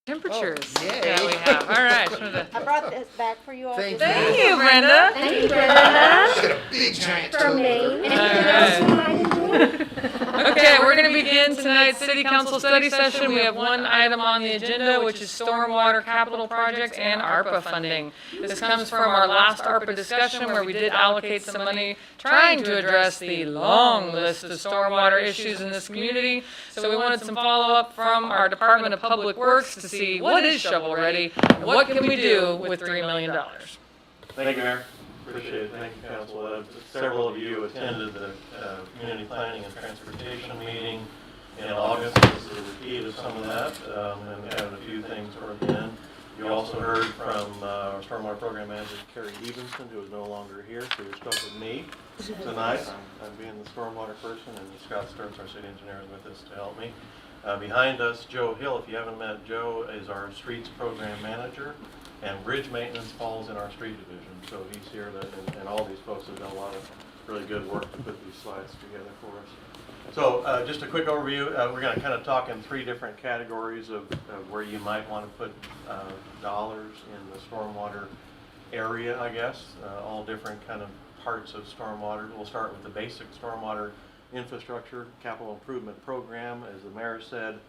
temperatures yay. that we have. All right. I brought this back for you all. Thank Thank you, Brenda. Thank you, Brenda. Got a big giant From toad. Maine. All Anything else you might enjoy? Okay, we're going to begin tonight's City Council study session. We have one item on the agenda, which is Stormwater Capital Projects and Arpa funding. This comes from our last Arpa discussion where we did allocate some money trying to address the long list of stormwater issues in this community. So we wanted some follow-up from our Department of Public Works to see what is shovel-ready and what can we do with $3 million. Thank you, Mayor. Appreciate it. Thank you, Council. Several of you attended the Community Planning and Transportation meeting in August. This is a repeat of some of that, and we added a few things toward the end. You also heard from our Stormwater Program Manager, Carrie Evenson, who is no longer here, so you're stuck with me tonight. I'm being the stormwater person, and Scott Sturts, our city engineer, is with us to help me. Behind us, Joe Hill. If you haven't met Joe, is our Streets Program Manager. And bridge maintenance falls in our street division, so he's here to, and all these folks have done a lot of really good work to put these slides together for us. So just a quick overview, we're going to kind of talk in three different categories of where you might want to put dollars in the stormwater area, I guess, all different kind of parts of stormwater. We'll start with the basic stormwater infrastructure capital improvement program. As the mayor said,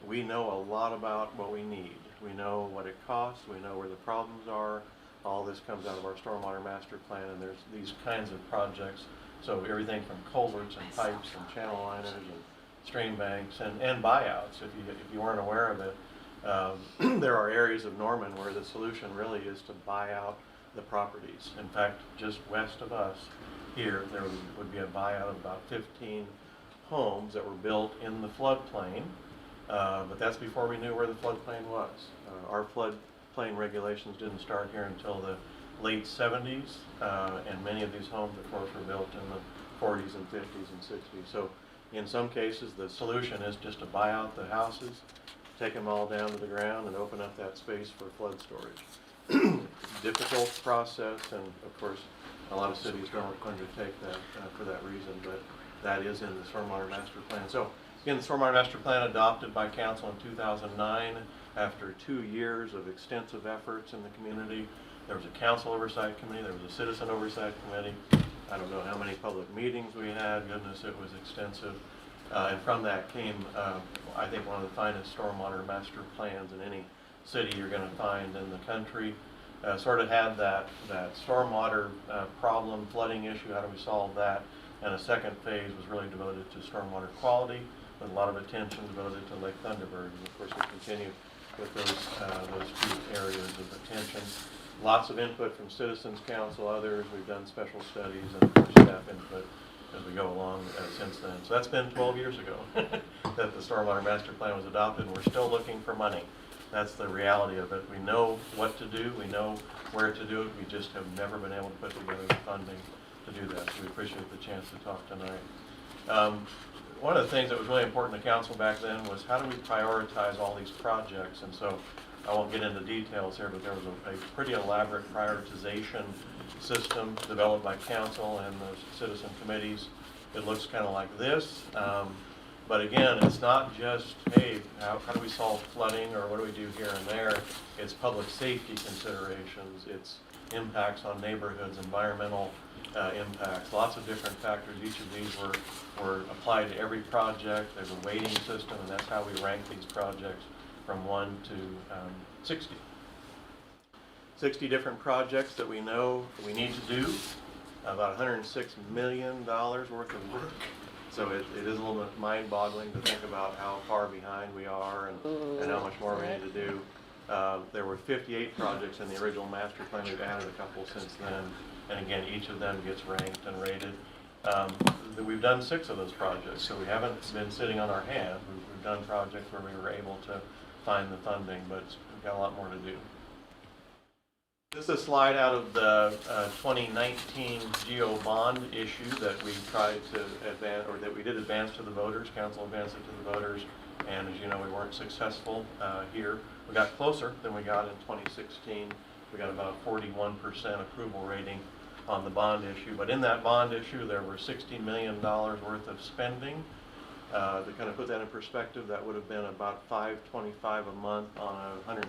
we know a lot about what we need. We know what it costs, we know where the problems are. All this comes out of our stormwater master plan, and there's these kinds of projects. So everything from culverts and pipes and channel liners and stream banks and buyouts. If you weren't aware of it, there are areas of Norman where the solution really is to buy out the properties. In fact, just west of us here, there would be a buyout of about 15 homes that were built in the floodplain. But that's before we knew where the floodplain was. Our floodplain regulations didn't start here until the late 70s, and many of these homes, of course, were built in the 40s and 50s and 60s. So in some cases, the solution is just to buy out the houses, take them all down to the ground, and open up that space for flood storage. Difficult process, and of course, a lot of cities don't undertake that for that reason, but that is in the Stormwater Master Plan. So again, the Stormwater Master Plan adopted by Council in 2009 after 2 years of extensive efforts in the community. There was a Council Oversight Committee, there was a Citizen Oversight Committee. I don't know how many public meetings we had, goodness, it was extensive. And from that came, I think, one of the finest Stormwater Master Plans in any city you're going to find in the country. Sort of had that stormwater problem, flooding issue, how do we solve that? And a second phase was really devoted to stormwater quality, with a lot of attention devoted to Lake Thunderbird. And of course, we continue with those two areas of attention. Lots of input from Citizens Council, others. We've done special studies and staff input as we go along since then. So that's been 12 years ago that the Stormwater Master Plan was adopted, and we're still looking for money. That's the reality of it. We know what to do. We know where to do it. We just have never been able to put together the funding to do that. So we appreciate the chance to talk tonight. One of the things that was really important to council back then was how do we prioritize all these projects? And so I won't get into details here, but there was a pretty elaborate prioritization system developed by council and the citizen committees. It looks kind of like this. But again, it's not just, hey, how do we solve flooding or what do we do here and there? It's public safety considerations. It's impacts on neighborhoods, environmental impacts, lots of different factors. Each of these were applied to every project. There's a weighting system, and that's how we rank these projects from 1 to 60. 60 different projects that we know we need to do, about $106 million worth of work. So it is a little bit mind-boggling to think about how far behind we are and how much more we need to do. There were 58 projects in the original master plan. We've added a couple since then. And again, each of them gets ranked and rated. We've done 6 of those projects, so we haven't been sitting on our hands. We've done projects where we were able to find the funding, but we've got a lot more to do. This is a slide out of the 2019 GO bond issue that we tried to advance, or that we did advance to the voters. Council advanced it to the voters, and as you know, we weren't successful here. We got closer than we got in 2016. We got about a 41% approval rating on the bond issue, but in that bond issue, there were $60 million worth of spending To kind of put that in perspective, that would have been about $525 a month on a $150,000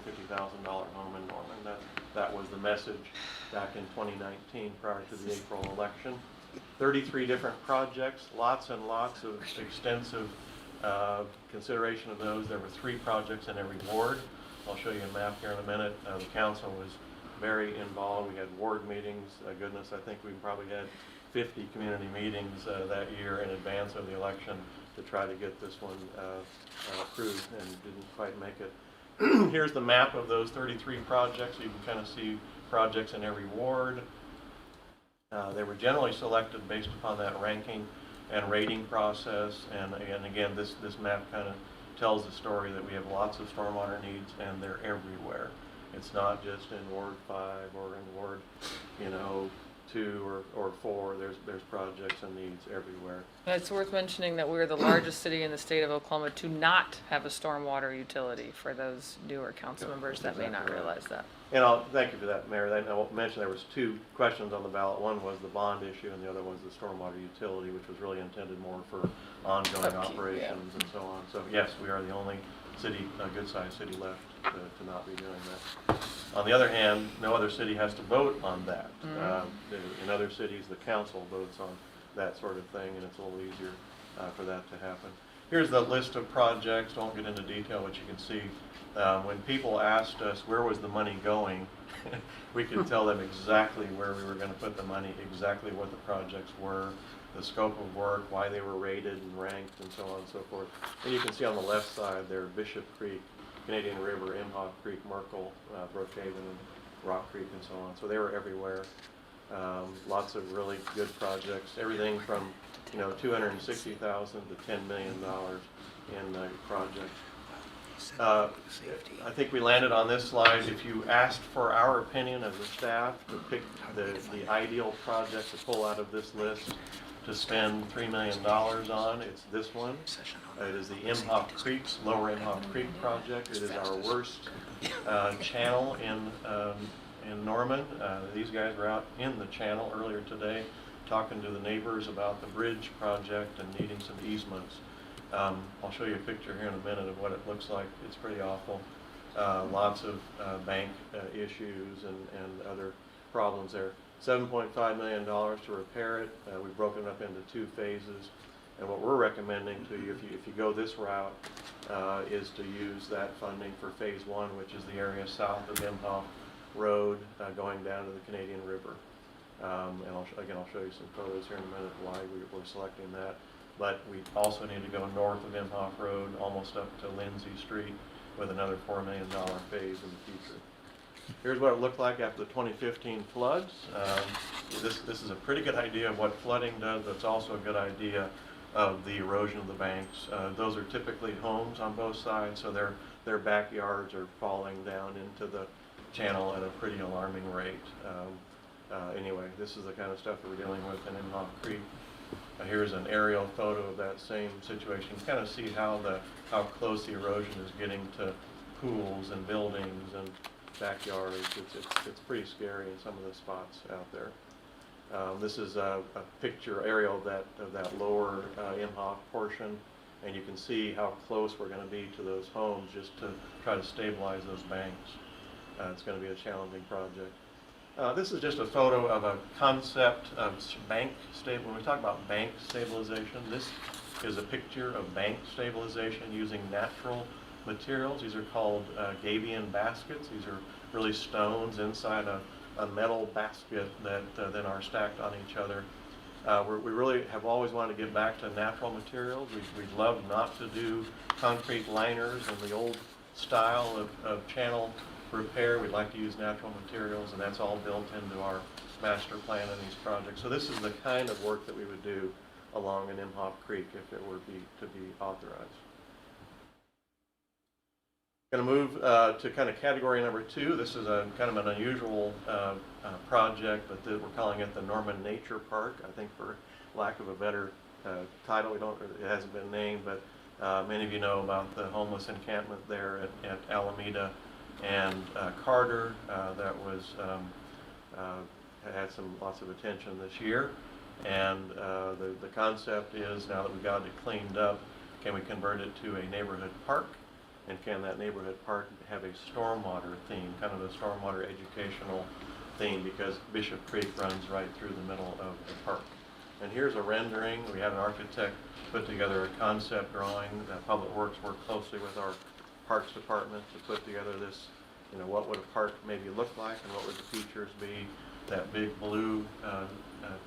home in Norman. That was the message back in 2019 prior to the April election. 33 different projects, lots and lots of extensive consideration of those. There were 3 projects in every ward. I'll show you a map here in a minute. The council was very involved. We had ward meetings. Goodness, I think we probably had 50 community meetings that year in advance of the election to try to get this one approved, and didn't quite make it. Here's the map of those 33 projects. You can kind of see projects in every ward. They were generally selected based upon that ranking and rating process, and again, this map kind of tells the story that we have lots of stormwater needs, and they're everywhere. It's not just in Ward 5 or in Ward, 2 or 4. There's projects and needs everywhere. It's worth mentioning that we're the largest city in the state of Oklahoma to not have a stormwater utility, for those newer council members that may not realize that. And I'll thank you for that, Mayor. I will mention there was 2 questions on the ballot. One was the bond issue, and the other was the stormwater utility, which was really intended more for ongoing Upkeep, operations and so on. So yes, we are the only city, a good-sized city left to not be doing that. On the other hand, no other city has to vote on that. In other cities, the council votes on that sort of thing, and it's a little easier for that to happen. Here's the list of projects. Don't get into detail, but you can see when people asked us where was the money going, we could tell them exactly where we were going to put the money, exactly what the projects were, the scope of work, why they were rated and ranked, and so on and so forth. And you can see on the left side there, Bishop Creek, Canadian River, Imhof Creek, Merkel, Brookhaven, and Rock Creek, and so on. So they were everywhere. Lots of really good projects. Everything from $260,000 to $10 million in projects. I think we landed on this slide. If you asked for our opinion as a staff to pick the ideal project to pull out of this list to spend $3 million on, it's this one. It is the Imhof Creek, Lower Imhof Creek project. It is our worst channel in Norman. These guys were out in the channel earlier today talking to the neighbors about the bridge project and needing some easements. I'll show you a picture here in a minute of what it looks like. It's pretty awful. Lots of bank issues and other problems there. $7.5 million to repair it. We've broken it up into 2 phases. And what we're recommending to you, if you go this route, is to use that funding for phase 1, which is the area south of Imhof Road going down to the Canadian River. And I'll show you some photos here in a minute why we're selecting that. But we also need to go north of Imhof Road, almost up to Lindsay Street, with another $4 million phase in the future. Here's what it looked like after the 2015 floods. This is a pretty good idea of what flooding does, but it's also a good idea of the erosion of the banks. Those are typically homes on both sides, so their backyards are falling down into the channel at a pretty alarming rate. Anyway, this is the kind of stuff that we're dealing with in Imhof Creek. Here's an aerial photo of that same situation. You kind of see how close the erosion is getting to pools and buildings and backyards. It's pretty scary in some of the spots out there. This is a picture aerial of that lower Imhof portion, and you can see how close we're going to be to those homes just to try to stabilize those banks. It's going to be a challenging project. This is just a photo of a concept of bank stabilization. When we talk about bank stabilization, this is a picture of bank stabilization using natural materials. These are called gabion baskets. These are really stones inside a metal basket that then are stacked on each other. We really have always wanted to get back to natural materials. We'd love not to do concrete liners and the old style of channel repair. We'd like to use natural materials, and that's all built into our master plan in these projects. So this is the kind of work that we would do along an Imhof Creek if it were to be authorized. Going to move to kind of category number 2. This is a kind of an unusual project, but we're calling it the Norman Nature Park. I think for lack of a better title, it hasn't been named, but many of you know about the homeless encampment there at Alameda and Carter that was had lots of attention this year. And the concept is, now that we've got it cleaned up, can we convert it to a neighborhood park? And can that neighborhood park have a stormwater theme, kind of a stormwater educational theme, because Bishop Creek runs right through the middle of the park. And here's a rendering. We had an architect put together a concept drawing. Public Works worked closely with our Parks Department to put together this, what would a park maybe look like and what would the features be. That big blue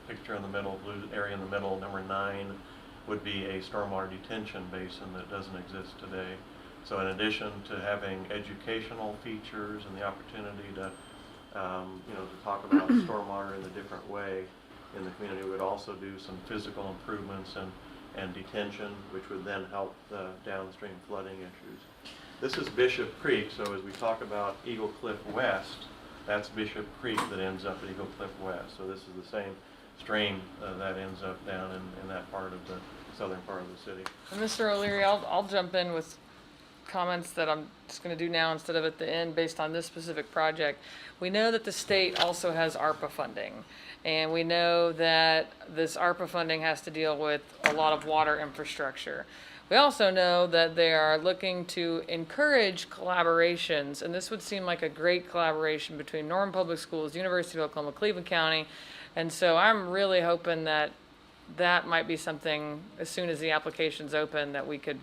picture in the middle, blue area in the middle, number 9, would be a stormwater detention basin that doesn't exist today. So in addition to having educational features and the opportunity to, to talk about stormwater in a different way in the community, we would also do some physical improvements and detention, which would then help the downstream flooding issues. This is Bishop Creek, so as we talk about Eagle Cliff West, that's Bishop Creek that ends up at Eagle Cliff West. So this is the same stream that ends up down in that part of the southern part of the city. And Mr. O'Leary, I'll jump in with comments that I'm just going to do now instead of at the end based on this specific project. We know that the state also has ARPA funding, and we know that this ARPA funding has to deal with a lot of water infrastructure. We also know that they are looking to encourage collaborations, and this would seem like a great collaboration between Norman Public Schools, University of Oklahoma, Cleveland County, and so I'm really hoping that that might be something, as soon as the application's open, that we could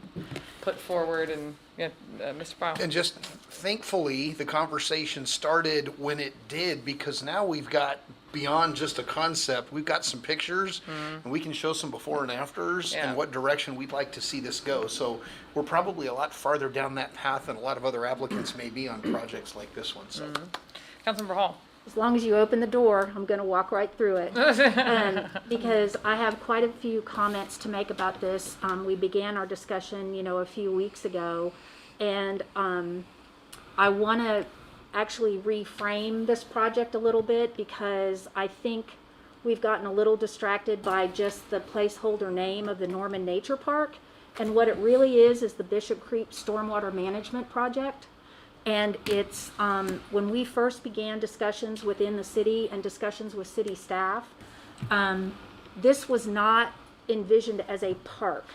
put forward. And Mr. Pyle. And just thankfully, the conversation started when it did, because now we've got beyond just a concept, we've got some pictures, and we can show some before and afters and what direction we'd like to see this go. So we're probably a lot farther down that path than a lot of other applicants may be on projects like this one. So, Councilmember Hall. As long as you open the door, I'm going to walk right through it. Because I have quite a few comments to make about this. We began our discussion, a few weeks ago, and I want to actually reframe this project a little bit, because I think we've gotten a little distracted by just the placeholder name of the Norman Nature Park. And what it really is the Bishop Creek Stormwater Management Project. And it's, when we first began discussions within the city and discussions with city staff, this was not envisioned as a park.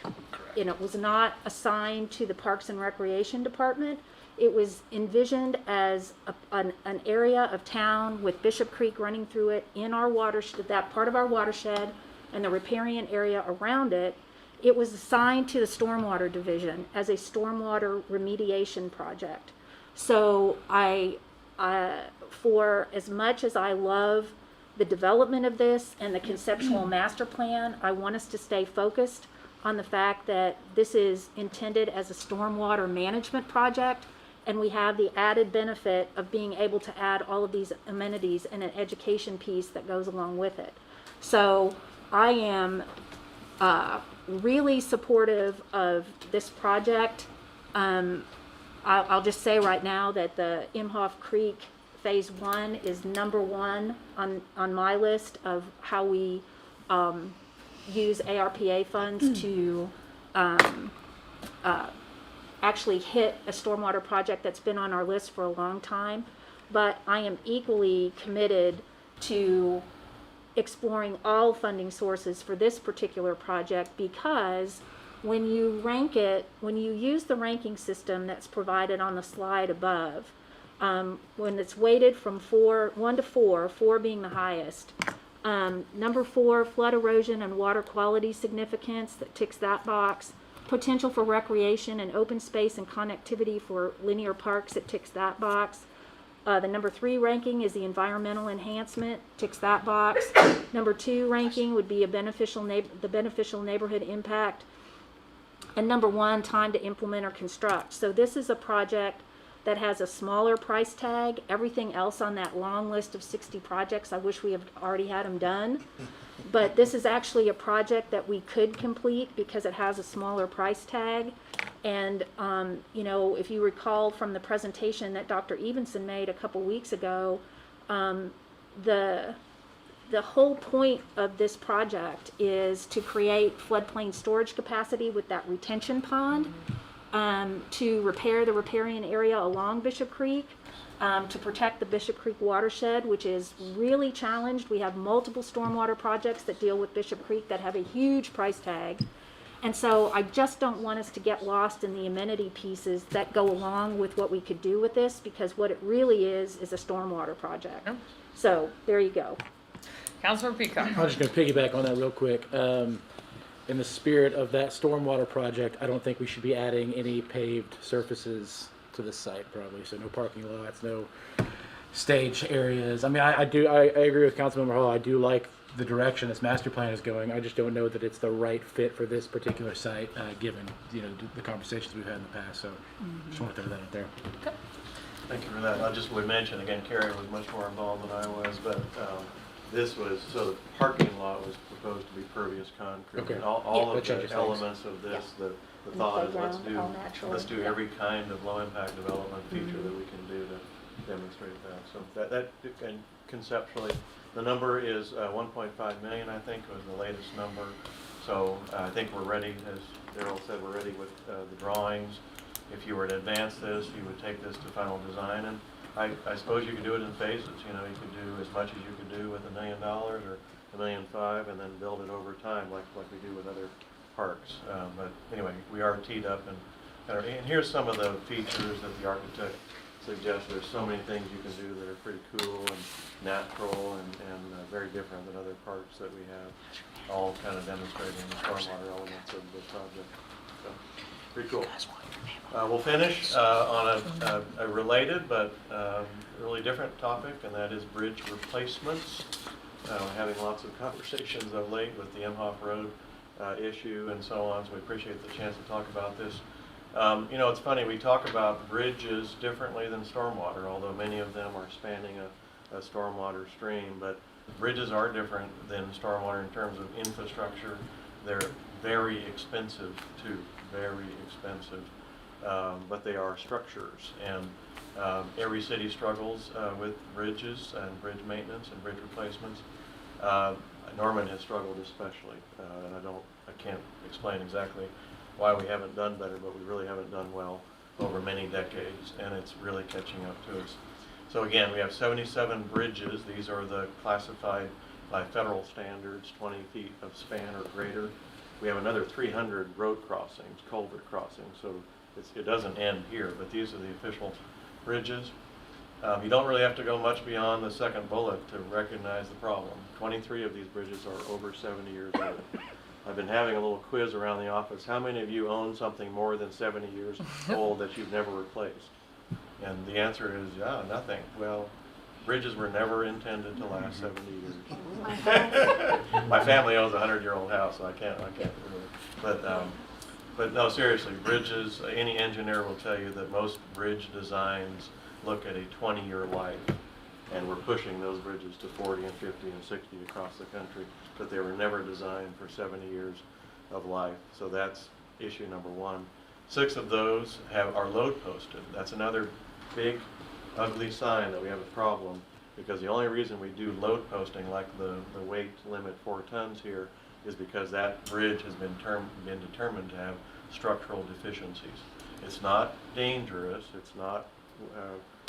It was not assigned to the Parks and Recreation Department. It was envisioned as an area of town with Bishop Creek running through it in our watershed, that part of our watershed, and the riparian area around it. It was assigned to the Stormwater Division as a stormwater remediation project. So for as much as I love the development of this and the conceptual master plan, I want us to stay focused on the fact that this is intended as a stormwater management project, and we have the added benefit of being able to add all of these amenities and an education piece that goes along with it. So I am really supportive of this project. I'll just say right now that the Imhof Creek Phase 1 is number 1 on my list of how we use ARPA funds to actually hit a stormwater project that's been on our list for a long time. But I am equally committed to exploring all funding sources for this particular project, because when you rank it, when you use the ranking system that's provided on the slide above, when it's weighted from 1 to 4, 4 being the highest, number 4, flood erosion and water quality significance, that ticks that box. Potential for recreation and open space and connectivity for linear parks, it ticks that box. The number 3 ranking is the environmental enhancement, ticks that box. Number 2 ranking would be the beneficial neighborhood impact. And number 1, time to implement or construct. So this is a project that has a smaller price tag. Everything else on that long list of 60 projects, I wish we have already had them done. But this is actually a project that we could complete because it has a smaller price tag. And, if you recall from the presentation that Dr. Evenson made a couple weeks ago, the whole point of this project is to create floodplain storage capacity with that retention pond, to repair the riparian area along Bishop Creek, to protect the Bishop Creek watershed, which is really challenged. We have multiple stormwater projects that deal with Bishop Creek that have a huge price tag. And so I just don't want us to get lost in the amenity pieces that go along with what we could do with this, because what it really is a stormwater project. Yep. So there you go. Councilmember Peacock. I'm just going to piggyback on that real quick. In the spirit of that stormwater project, I don't think we should be adding any paved surfaces to the site, probably. So no parking lots, no stage areas. I mean, I agree with Councilmember Hall. I do like the direction this master plan is going. I just don't know that it's the right fit for this particular site, given the conversations we've had in the past. So just want to throw that out there. Okay. Thank you for that. I just would mention, again, Carrie was much more involved than I was, but this was, so the parking lot was proposed to be pervious concrete. Okay. And all Yeah, of that changes the things. elements of this, the And thought is playground, all natural. let's do every kind of low-impact development feature that we can do to demonstrate that. So that and conceptually, the number is 1.5 million, I think, was the latest number. So I think we're ready, as Darryl said, we're ready with the drawings. If you were to advance this, you would take this to final design, and I suppose you could do it in phases. You could do as much as you could do with $1 million or $1.5 million, and then build it over time, like we do with other parks. But anyway, we are teed up, and here's some of the features that the architect suggests. There's so many things you can do that are pretty cool and natural and very different than other parks that we have, all kind of demonstrating the stormwater elements of the project. So, pretty cool. We'll finish on a related but really different topic, and that is bridge replacements. We're having lots of conversations of late with the Imhof Road issue and so on, so we appreciate the chance to talk about this. It's funny, we talk about bridges differently than stormwater, although many of them are spanning a stormwater stream, but bridges are different than stormwater in terms of infrastructure. They're very expensive too, very expensive, but they are structures, and every city struggles with bridges and bridge maintenance and bridge replacements. Norman has struggled especially, and I can't explain exactly why we haven't done better, but we really haven't done well over many decades, and it's really catching up to us. So again, we have 77 bridges. These are the classified by federal standards, 20 feet of span or greater. We have another 300 road crossings, culvert crossings, so it doesn't end here, but these are the official bridges. You don't really have to go much beyond the second bullet to recognize the problem. 23 of these bridges are over 70 years old. I've been having a little quiz around the office. How many of you own something more than 70 years old that you've never replaced? And the answer is, yeah, nothing. Well, bridges were never intended to last 70 years. My family owns a 100-year-old house, so I can't really. But no, seriously, bridges, any engineer will tell you that most bridge designs look at a 20-year life, and we're pushing those bridges to 40 and 50 and 60 across the country, but they were never designed for 70 years of life. So that's issue number one. 6 of those are load posted. That's another big, ugly sign that we have a problem, because the only reason we do load posting, like the weight limit 4 tons here, is because that bridge has been determined to have structural deficiencies. It's not dangerous, it's not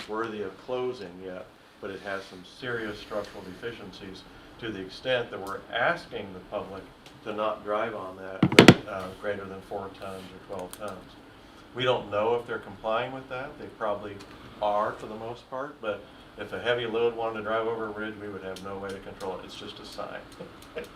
worthy of closing yet, but it has some serious structural deficiencies, to the extent that we're asking the public to not drive on that greater than 4 tons or 12 tons. We don't know if they're complying with that. They probably are for the most part, but if a heavy load wanted to drive over a bridge, we would have no way to control it. It's just a sign. And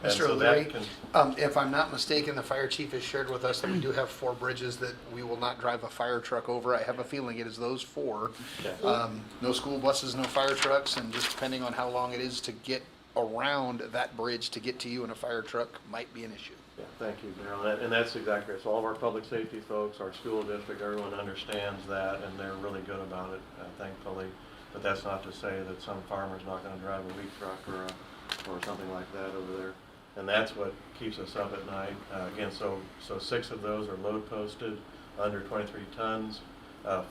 Mr. so O'Leary, that if I'm not mistaken, the fire chief has shared with us that we do have 4 bridges that we will not drive a fire truck over. I have a feeling it is those 4. Yeah. No school buses, no fire trucks, and just depending on how long it is to get around that bridge to get to you in a fire truck might be an issue. Yeah, thank you, Darryl. And that's exactly right. So all of our public safety folks, our school district, everyone understands that, and they're really good about it, thankfully. But that's not to say that some farmer's not going to drive a wheat truck or something like that over there. And that's what keeps us up at night. Again, so 6 of those are load posted, under 23 tons.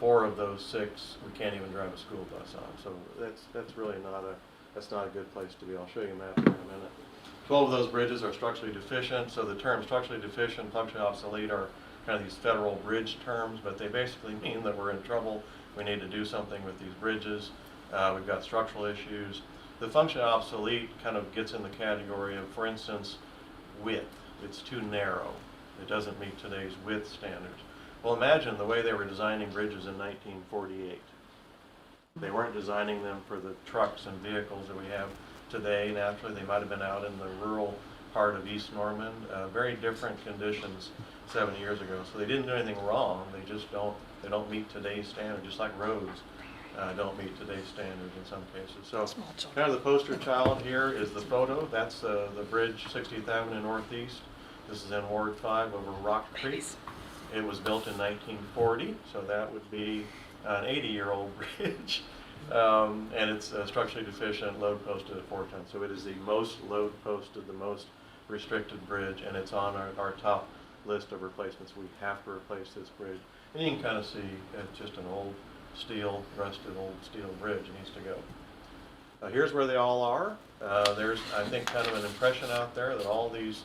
4 of those 6 we can't even drive a school bus on. So that's really not a good place to be. I'll show you a map here in a minute. 12 of those bridges are structurally deficient. So the term structurally deficient, functionally obsolete are kind of these federal bridge terms, but they basically mean that we're in trouble. We need to do something with these bridges. We've got structural issues. The functionally obsolete kind of gets in the category of, for instance, width. It's too narrow. It doesn't meet today's width standards. Well, imagine the way they were designing bridges in 1948. They weren't designing them for the trucks and vehicles that we have today. Naturally, they might have been out in the rural part of East Norman, very different conditions 7 years ago. So they didn't do anything wrong. They just don't meet today's standards, just like roads don't meet today's standards in some cases. So kind of the poster child here is the photo. That's the bridge 60th Avenue Northeast. This is in Ward 5 over Rock Creek. It was built in 1940, so that would be an 80-year-old bridge. And it's structurally deficient, load posted at 4 tons. So it is the most load posted, the most restricted bridge, and it's on our top list of replacements. We have to replace this bridge. And you can kind of see it's just an old steel, rusted old steel bridge. It needs to go. Here's where they all are. There's, I think, kind of an impression out there that all these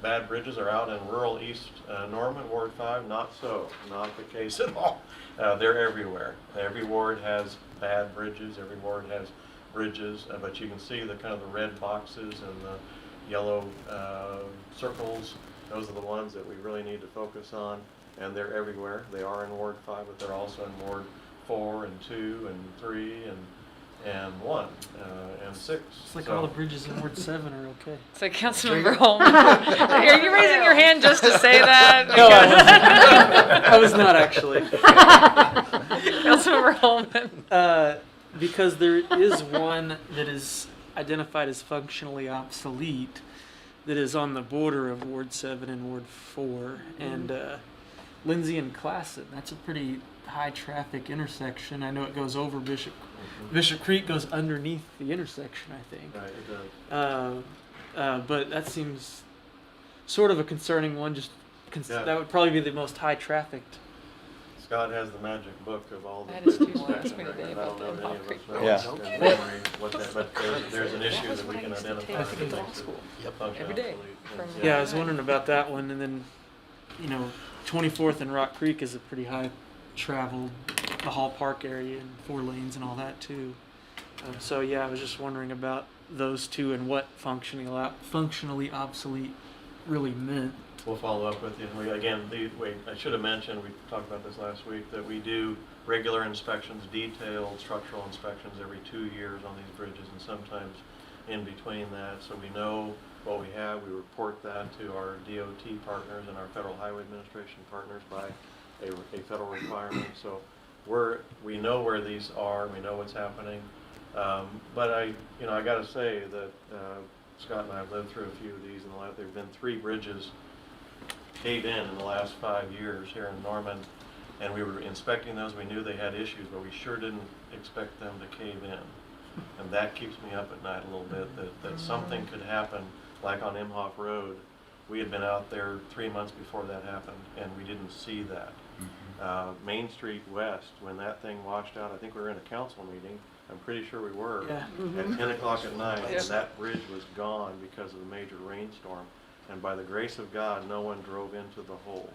bad bridges are out in rural East Norman, Ward 5. Not so. Not the case at all. They're everywhere. Every ward has bad bridges. Every ward has bridges. But you can see the kind of the red boxes and the yellow circles. Those are the ones that we really need to focus on. And they're everywhere. They are in Ward 5, but they're also in Ward 4 and 2 and 3 and 1 and 6. It's like all the bridges in Ward 7 are okay. So Councilmember Holman, are you raising your hand just to say that? No, I was not actually. Councilmember Holman. Because there is one that is identified as functionally obsolete that is on the border of Ward 7 and Ward 4. And Lindsay and Classen, that's a pretty high traffic intersection. I know it goes over Bishop Creek, goes underneath the intersection, I think. Right, it does. But that seems sort of a concerning one. Yeah. That would probably be the most high trafficked. Scott has the magic book of all the That is bridges too much back for there, today and I don't about know the if any of Imhof us know Yeah. in memory what that, but there's an issue that we can identify. I used to take that to law makes it school. function Every day obsolete. from- Yeah, I was wondering about that one. And then, 24th and Rock Creek is a pretty high traveled, the Hall Park area and 4 lanes and all that too. So yeah, I was just wondering about those two and what functionally obsolete really meant. We'll follow up with you. I should have mentioned, we talked about this last week, that we do regular inspections, detailed structural inspections every 2 years on these bridges, and sometimes in between that. So we know what we have. We report that to our DOT partners and our Federal Highway Administration partners by a federal requirement. So we know where these are. We know what's happening. But I got to say that Scott and I have lived through a few of these. There have been 3 bridges cave in the last 5 years here in Norman, and we were inspecting those. We knew they had issues, but we sure didn't expect them to cave in. And that keeps me up at night a little bit, that something could happen, like on Imhof Road. We had been out there 3 months before that happened, and we didn't see that. Main Street West, when that thing washed out, I think we were in a council meeting. I'm pretty sure we were. Yeah. At 10 o'clock at night, Yep. and that bridge was gone because of the major rainstorm. And by the grace of God, no one drove into the hole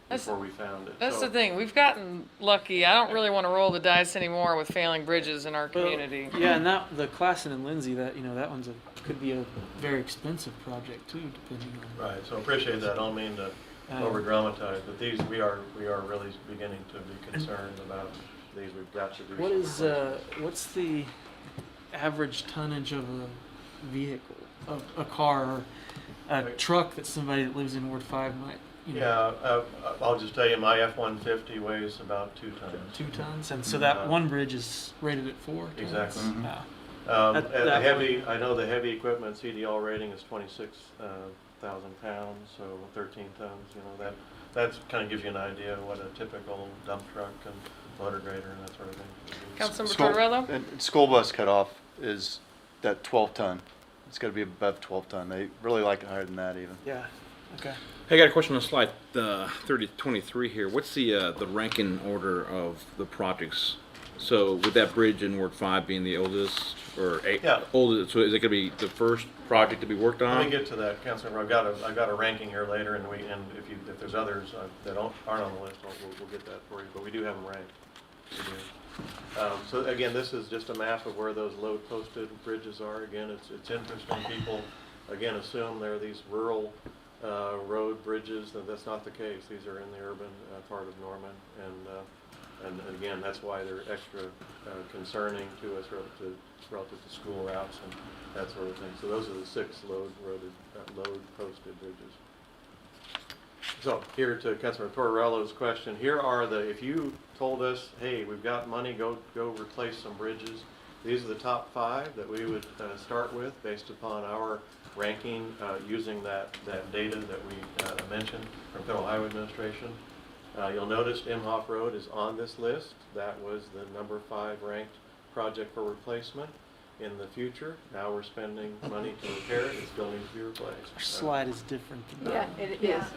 before we found it. That's So- the thing. We've gotten lucky. I don't really want to roll the dice anymore with failing bridges in our community. Yeah, and the Classen and Lindsay, that that could be a very expensive project too, depending on. Right, so appreciate that. I don't mean to over dramatize, but these, we are really beginning to be concerned about these. We've got to do. What some is replacement. what's the average tonnage of a vehicle, of a car, or a truck that somebody that lives in Ward 5 might? Yeah, I'll just tell you, my F-150 weighs about 2 tons. 2 tons, and so that one bridge is rated at 4 tons. Exactly. Yeah. I know the heavy equipment CDL rating is 26,000 pounds, so 13 tons. That kind of gives you an idea of what a typical dump truck and motor grader and that sort of thing would be. Councilmember Torello? And school bus cutoff is that 12 ton. It's got to be above 12 ton. They really like it higher than that even. Yeah. Okay. Hey, I got a question on slide 3023 here. What's the ranking order of the projects? So with that bridge in Ward 5 being the oldest, Yeah. oldest, so is it going to be the first project to be worked on? Let me get to that, Councilmember. I've got a ranking here later, and if there's others that aren't on the list, we'll get that for you. But we do have them ranked. We do. So again, this is just a map of where those load posted bridges are. Again, it's interesting. People again assume they're these rural road bridges, that's not the case. These are in the urban part of Norman, and again, that's why they're extra concerning to us relative to school routes and that sort of thing. So those are the 6 load posted bridges. So here to Councilor Tortorello's question, here are if you told us, hey, we've got money, go replace some bridges, these are the top 5 that we would start with based upon our ranking using that data that we mentioned from Federal Highway Administration. You'll notice Imhof Road is on this list. That was the number 5 ranked project for replacement. In the future, now we're spending money to repair it. It still needs to be replaced. Our slide is different than Yeah, that. it Yeah. is.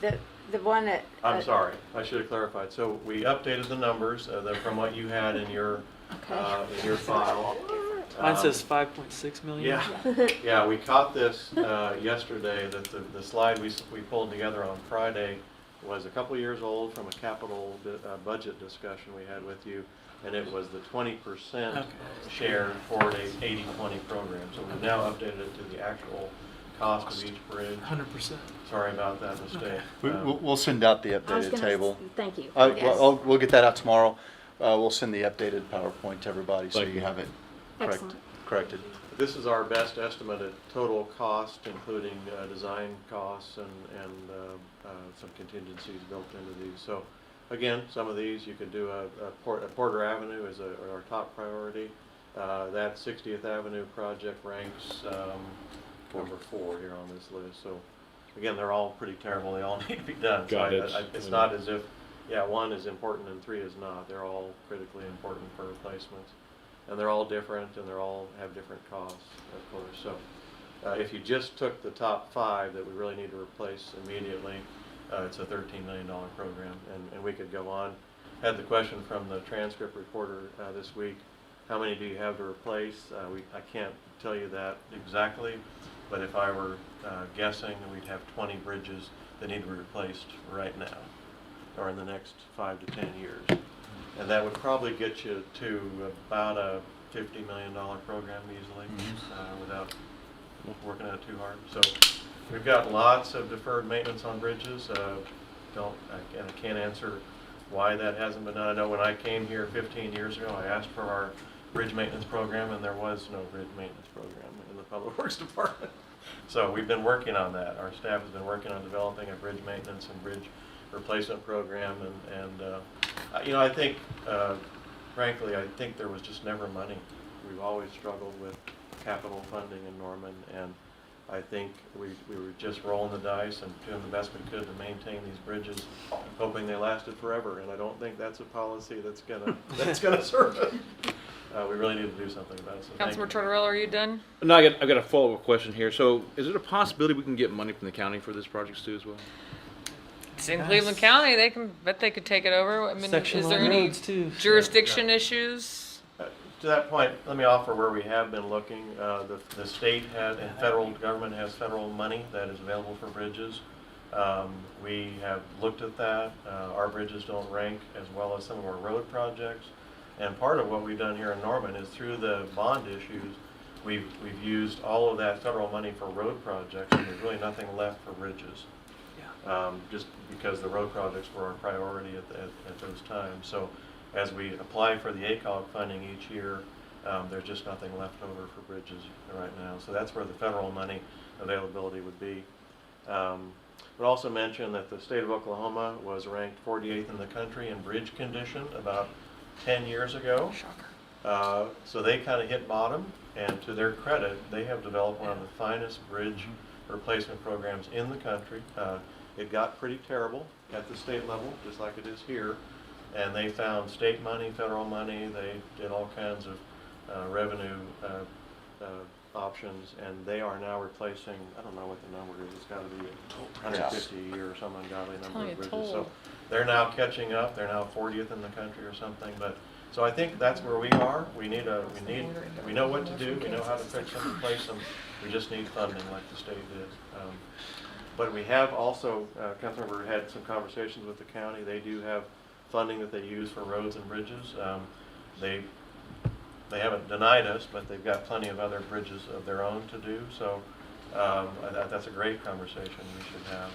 Okay. The one that. I'm sorry, I should have clarified. So we updated the numbers from what you had in your file. Mine says 5.6 million. Yeah, we caught this yesterday, that the slide we pulled together on Friday was a couple years old from a capital budget discussion we had with you, and it was the 20% share for a 80/20 program. So we've now updated it to the actual cost of each bridge. 100%. Sorry about that mistake. We'll send out the I was updated gonna table. Thank you. Yes. We'll get that out tomorrow. We'll send the updated PowerPoint to everybody so Thank you you. have it Excellent. corrected. This is our best estimated total cost, including design costs and some contingencies built into these. So again, some of these you could do Porter Avenue is our top priority. That 60th Avenue project ranks number 4 here on this list. So again, they're all pretty terrible. They all need to be done. Got So it. it's not as if, 1 is important and 3 is not. They're all critically important for replacements. And they're all different, and they all have different costs, of course. So if you just took the top 5 that we really need to replace immediately, it's a $13 million program, and we could go on. Had the question from the transcript reporter this week, how many do you have to replace? I can't tell you that exactly, but if I were guessing, we'd have 20 bridges that need to be replaced right now, or in the next 5 to 10 years. And that would probably get you to about a $50 million program easily, without working at it too hard. So we've got lots of deferred maintenance on bridges. I can't answer why that hasn't been done. I know when I came here 15 years ago, I asked for our bridge maintenance program, and there was no bridge maintenance program in the Public Works Department. So we've been working on that. Our staff has been working on developing a bridge maintenance and bridge replacement program, and I think, frankly, I think there was just never money. We've always struggled with capital funding in Norman, and I think we were just rolling the dice and doing the best we could to maintain these bridges, hoping they lasted forever. And I don't think that's a policy that's gonna serve us. We really need to do something about it. So thank Councilor you. Tortorella, are you done? No, I've got a follow-up question here. So is it a possibility we can get money from the county for this project too as well? It's in Cleveland County. They could take it over. I mean, Section is there line any roads too. jurisdiction issues? To that point, let me offer where we have been looking. The state and federal government has federal money that is available for bridges. We have looked at that. Our bridges don't rank as well as some of our road projects. And part of what we've done here in Norman is through the bond issues, we've used all of that federal money for road projects, and there's really nothing left for bridges. Just because the road projects were our priority at those times. So as we apply for the ACOG funding each year, there's just nothing left over for bridges right now. So that's where the federal money availability would be. But also mention that the state of Oklahoma was ranked 48th in the country in bridge condition about 10 years ago. Shocker. So they kind of hit bottom, and to their credit, they have developed one of the finest bridge replacement programs in the country. It got pretty terrible at the state level, just like it is here, and they found state money, federal money. They did all kinds of revenue options, and they are now replacing, I don't know what the number is, it's got to be 150 a year or some ungodly number of bridges. So they're now catching up. They're now 40th in the country or something. But so I think that's where we are. We know what to do. We know how to fix them, replace them. We just need funding like the state did. But we have also, Councilmember had some conversations with the county. They do have funding that they use for roads and bridges. They haven't denied us, but they've got plenty of other bridges of their own to do. So That's a great conversation we should have.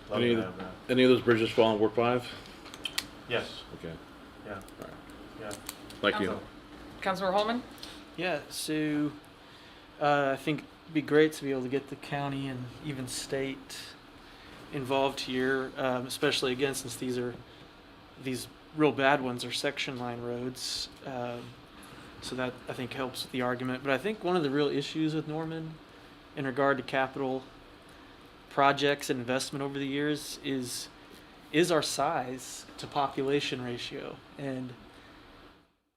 Love Any, to have that. any of those bridges fall in Ward 5? Yes, Okay, yeah, right. yeah. Thank you. Councilmember Holman? Yeah, so I think it'd be great to be able to get the county and even state involved here, especially again since these real bad ones are section line roads. So that I think helps with the argument. But I think one of the real issues with Norman in regard to capital projects and investment over the years is our size to population ratio. And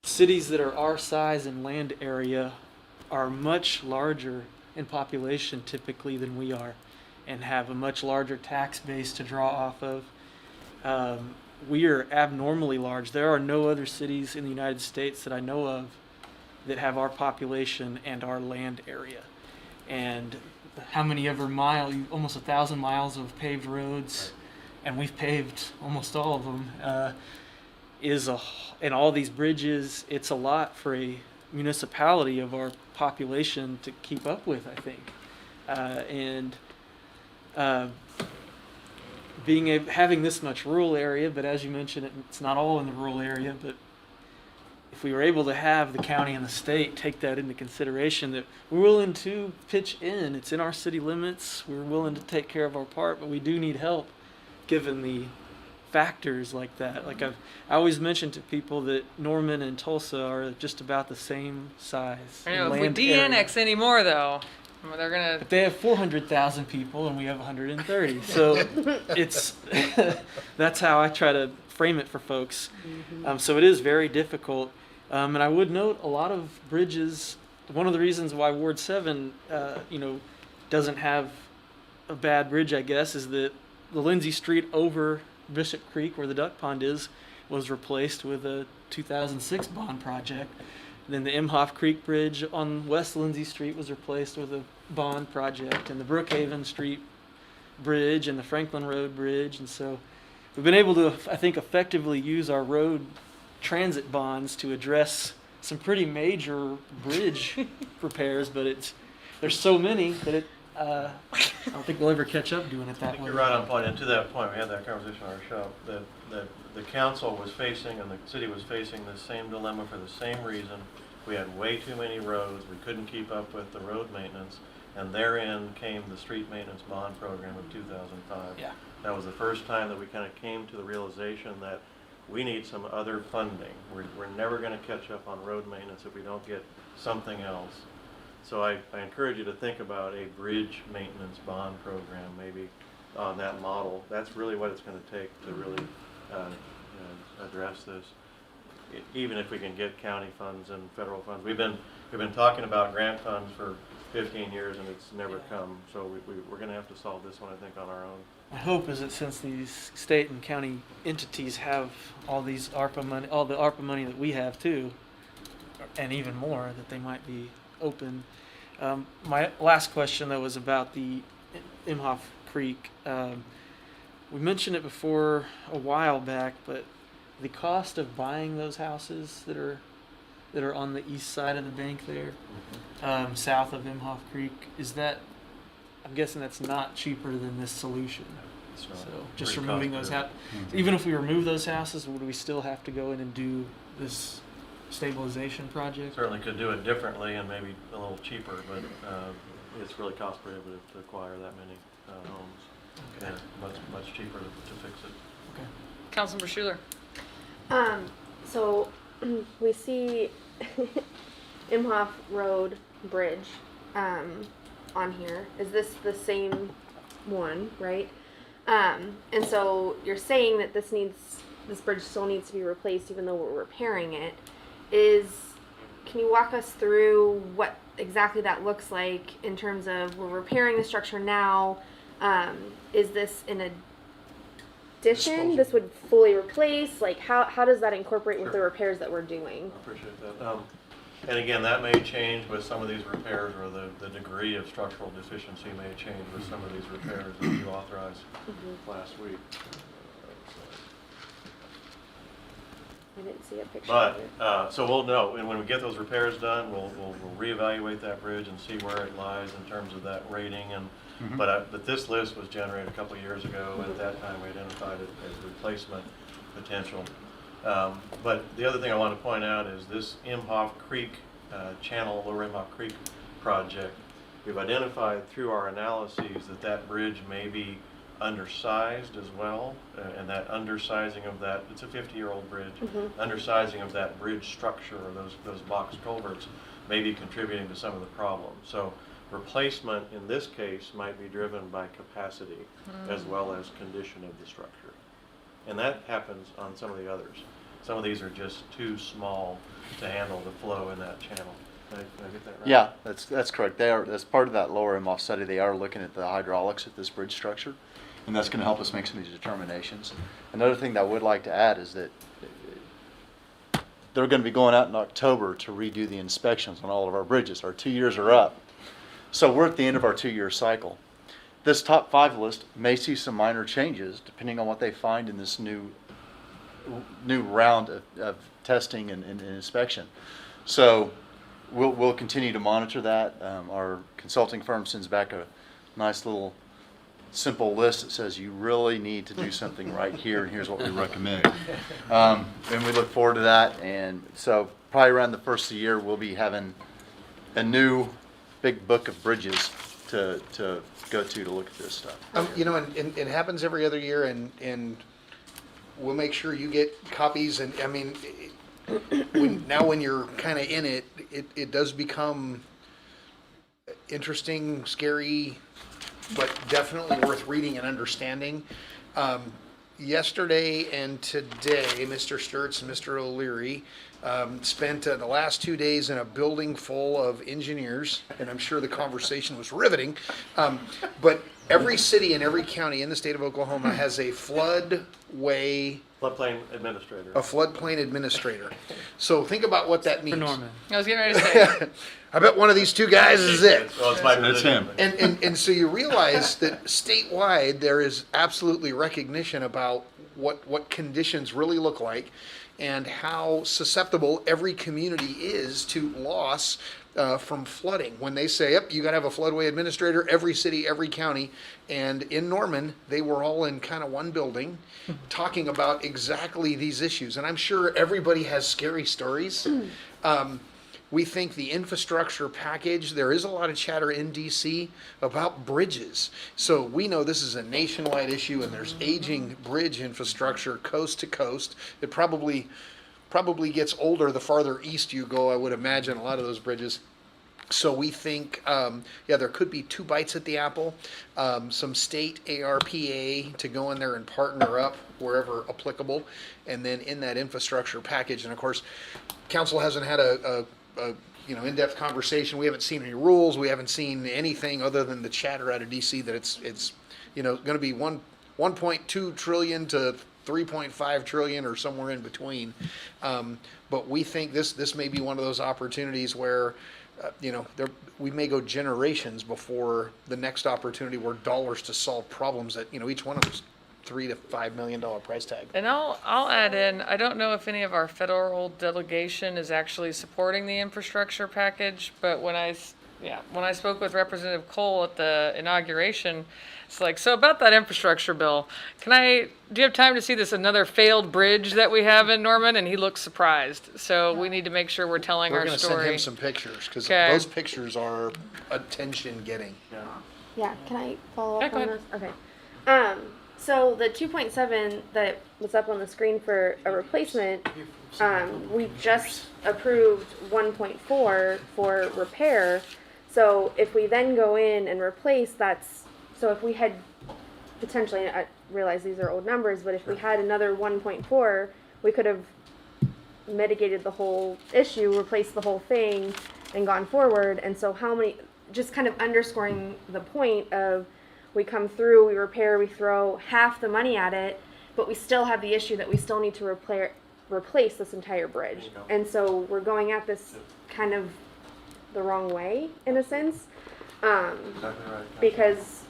cities that are our size and land area are much larger in population typically than we are and have a much larger tax base to draw off of. We are abnormally large. There are no other cities in the United States that I know of that have our population and our land area. And how many ever almost 1,000 miles of paved roads, and we've paved almost all of them, and all these bridges, it's a lot for a municipality of our population to keep up with, I think. Having this much rural area, but as you mentioned, it's not all in the rural area, but if we were able to have the county and the state take that into consideration, that we're willing to pitch in, it's in our city limits, we're willing to take care of our part, but we do need help given the factors like that. Like I always mention to people that Norman and Tulsa are just about the same size. I know, if we land area. de-annex anymore though, they're gonna, But they have 400,000 people and we have 130. So it's that's how I try to frame it for folks. So it is very difficult. And I would note a lot of bridges. One of the reasons why Ward 7, doesn't have a bad bridge, I guess, is that the Lindsay Street over Bishop Creek, where the duck pond is, was replaced with a 2006 bond project. Then the Imhof Creek Bridge on West Lindsay Street was replaced with a bond project, and the Brookhaven Street Bridge and the Franklin Road Bridge. And so we've been able to, I think, effectively use our road transit bonds to address some pretty major bridge repairs, but there's so many that I don't think we'll ever catch up doing it I that think way. you're right on point, and to that point, we had that conversation on our show, that the council was facing and the city was facing the same dilemma for the same reason. We had way too many roads, we couldn't keep up with the road maintenance, and therein came the street maintenance bond program of 2005. Yeah. That was the first time that we kind of came to the realization that we need some other funding. We're never going to catch up on road maintenance if we don't get something else. So I encourage you to think about a bridge maintenance bond program, maybe on that model. That's really what it's going to take to really address this. Even if we can get county funds and federal funds, we've been talking about grant funds for 15 years and it's never come. So we're going to have to solve this one, I think, on our own. My hope is that since these state and county entities have all these ARPA money, all the ARPA money that we have too, and even more, that they might be open. My last question though was about the Imhof Creek. We mentioned it before a while back, but the cost of buying those houses that are on the east side of the bank there, south of Imhof Creek, is that? I'm guessing that's not cheaper than this solution. It's not So just very removing those cost-effective. houses, even if we remove those houses, would we still have to go in and do this stabilization project? Certainly could do it differently and maybe a little cheaper, but it's really cost prohibitive to acquire that many homes. Okay. And much cheaper to fix it. Okay. Councilmember Schuler. So we see Imhof Road Bridge on here. Is this the same one, right? And so you're saying that this bridge still needs to be replaced even though we're repairing it. Can you walk us through what exactly that looks like in terms of we're repairing the structure now? Is this in addition? Disposal. This would fully replace? Like how does that incorporate with the Sure. repairs that we're doing? I appreciate that. And again, that may change with some of these repairs, or the degree of structural deficiency may change with some of these repairs that you authorized last week. I didn't see a picture of it. But, so we'll know, and when we get those repairs done, we'll reevaluate that bridge and see where it lies in terms of that rating. And but this list was generated a couple of years ago, and at that time we identified it as replacement potential. But the other thing I want to point out is this Imhof Creek channel, Lower Imhof Creek project. We've identified through our analyses that that bridge may be undersized as well, and that undersizing of that, it's a 50-year-old bridge, undersizing of that bridge structure or those box culverts may be contributing to some of the problems. So replacement in this case might be driven by capacity as well as condition of the structure. And that happens on some of the others. Some of these are just too small to handle the flow in that channel. Did I get that right? Yeah, that's correct. They are, as part of that lower Imhof study, they are looking at the hydraulics at this bridge structure, and that's going to help us make some of these determinations. Another thing that I would like to add is that they're going to be going out in October to redo the inspections on all of our bridges. Our 2 years are up. So we're at the end of our 2-year cycle. This top 5 list may see some minor changes depending on what they find in this new round of testing and inspection. So we'll continue to monitor that. Our consulting firm sends back a nice little simple list that says you really need to do something right here, and here's what we recommend. And we look forward to that. And so probably around the first of the year, we'll be having a new big book of bridges to go to look at this stuff. You know, and it happens every other year, and we'll make sure you get copies. And I mean, when you're kind of in it, it does become interesting, scary, but definitely worth reading and understanding. Yesterday and today, Mr. Sturts and Mr. O'Leary spent the last 2 days in a building full of engineers, and I'm sure the conversation was riveting. But every city and every county in the state of Oklahoma has a floodway, Floodplain administrator. a floodplain administrator. So think about what that means. For Norman. I was getting ready to say, I bet one of these two guys is it. Well, it's my That's position. him. And so you realize that statewide there is absolutely recognition about what conditions really look like and how susceptible every community is to loss from flooding. When they say, yep, you got to have a floodway administrator, every city, every county. And in Norman, they were all in kind of one building talking about exactly these issues. And I'm sure everybody has scary stories. We think the infrastructure package, there is a lot of chatter in DC about bridges. So we know this is a nationwide issue, and there's aging bridge infrastructure coast to coast. It probably gets older the farther east you go, I would imagine, a lot of those bridges. So we think, there could be 2 bites at the apple. Some state ARPA to go in there and partner up wherever applicable. And then in that infrastructure package, and of course, council hasn't had a in-depth conversation. We haven't seen any rules. We haven't seen anything other than the chatter out of DC that it's going to be 1.2 trillion to 3.5 trillion or somewhere in between. But we think this may be one of those opportunities where we may go generations before the next opportunity where dollars to solve problems that each one of us $3 to $5 million price tag. and I'll add in, I don't know if any of our federal delegation is actually supporting the infrastructure package, but when I spoke with Representative Cole at the inauguration, it's like, so about that infrastructure bill, do you have time to see this another failed bridge that we have in Norman? And he looks surprised. So we need to make sure we're telling We're our going to send story. him some pictures because Okay. those pictures are attention getting. Yeah, can I follow Yeah, up go on ahead. this? Okay. So the 2.7 that was up on the screen for a replacement, we just approved 1.4 for repair. So if we then go in and replace, so if we had potentially, I realize these are old numbers, but if we had another 1.4, we could have mitigated the whole issue, replaced the whole thing, and gone forward. And so just kind of underscoring the point of, we come through, we repair, we throw half the money at it, but we still have the issue that we still need to replace this entire bridge. And so we're going at this kind of the wrong way, in a sense, Exactly right. because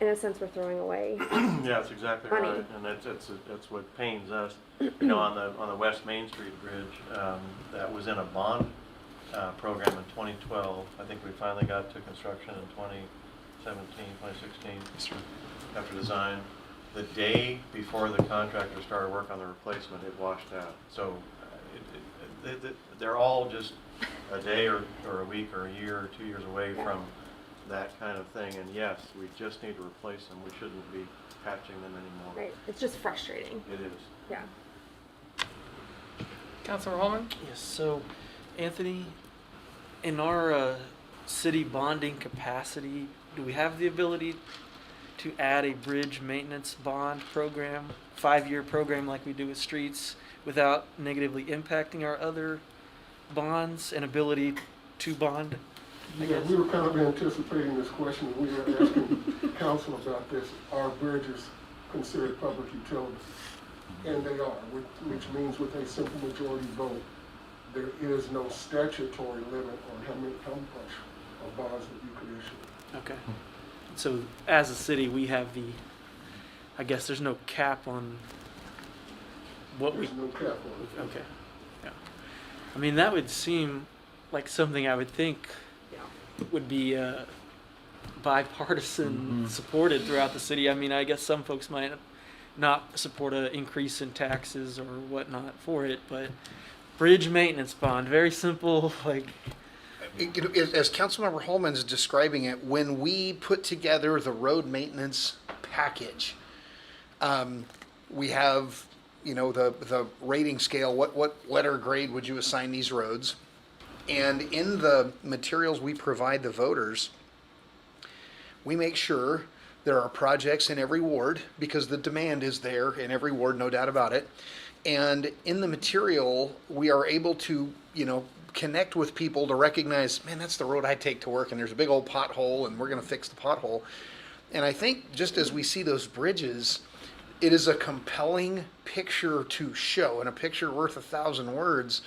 in a sense, we're throwing away. Yeah, that's exactly Money. right, and that's what pains us. You know, on the West Main Street Bridge, that was in a bond program in 2012. I think we finally got to construction in 2017, 2016, after design. The day before the contractor started work on the replacement, it washed out. So they're all just a day or a week or a year or 2 years away from that kind of thing. And yes, we just need to replace them. We shouldn't be patching them anymore. Right. It's just frustrating. It is. Yeah. Councilor Holman? Yes, so Anthony, in our city bonding capacity, do we have the ability to add a bridge maintenance bond program, 5-year program like we do with streets, without negatively impacting our other bonds and ability to bond? I Yeah, guess. we were kind of anticipating this question, and we were asking council about this. Are bridges considered public utilities? And they are, which means with a simple majority vote, there is no statutory limit on how much of bonds that you could issue. Okay. So as a city, we have I guess there's no cap on what we, There's no cap on it. okay. Yeah. I mean, that would seem like something I would think would be bipartisan supported throughout the city. I mean, I guess some folks might not support an increase in taxes or whatnot for it, but bridge maintenance bond, very simple, like, As Councilmember Holman's describing it, when we put together the road maintenance package, we have, the rating scale, what letter grade would you assign these roads? And in the materials we provide the voters, we make sure there are projects in every ward, because the demand is there in every ward, no doubt about it. And in the material, we are able to, connect with people to recognize, man, that's the road I take to work, and there's a big old pothole, and we're going to fix the pothole. And I think just as we see those bridges, it is a compelling picture to show, and a picture worth 1,000 words.